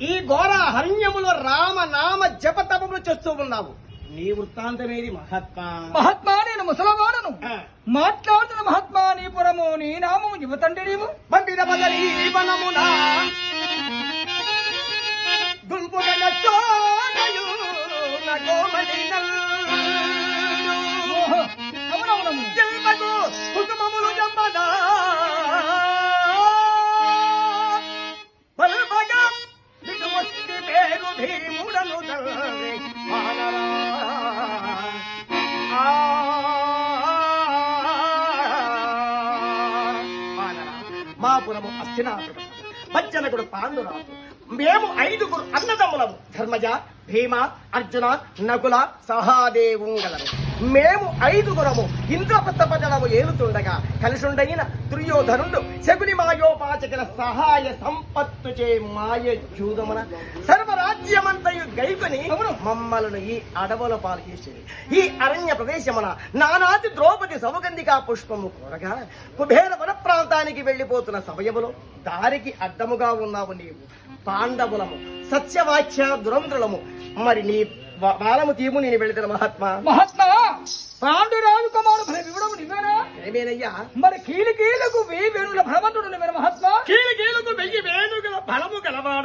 ఈ ఘోర హరణ్యములో రామ నామ జప తపములు చేస్తూ ఉన్నావు. నీ వృత్తాంతమేది మహాత్మా? మహాత్మా నేను ముసలవాడను. మాట్లాడుతున్న మహాత్మా నీ పురము నీ నామము యువతండ్రి నీవు. పంపిన బదలి వనమునా గుంపుగల చోరయు నగోమలినల్ అవునవునము జల్పకు కుసుమములు జంబదా బల్బగా దిగువస్తి పేరు భీముడను దల్రి వానరా మాపురము అస్థినాథుడు బచ్చనకుడు పాండురాజు. మేము 5 అన్నదమ్ములము. ధర్మజ, భీమ, అర్జున, నకుల, సహాదేవుంగలము. మేము 5 ఇంద్రప్రస్థపదనము ఏలుతుండగా కలిసుండైన దుర్యోధనుడు శకుని మాయోపాచకుల సహాయ సంపత్తు చే మాయ జూదమున సర్వరాజ్యమంతయు గైకొని మమ్మలను ఈ అడవుల పాలు చేసేది. ఈ అరణ్య ప్రదేశమున నానాది ద్రౌపది సౌగంధికా పుష్పము కోరగా కుబేర వన ప్రాంతానికి వెళ్లిపోతున్న సమయములో దారికి అడ్డముగా ఉన్నావు నీవు. పాండవులము సత్యవాక్య దురంధ్రులము. మరి నీ బాలము తీము నేను వెళితే మహాత్మా. మహాత్మా పాండురాజు కుమారు వివడము నివేనా? ఏమేనయ్యా? మరి కీలు కీలకు 1000 వేణుల భగవంతుడు నివేన మహాత్మా. కీలు కీలకు 1000 వేణుగల బలము గలవాడు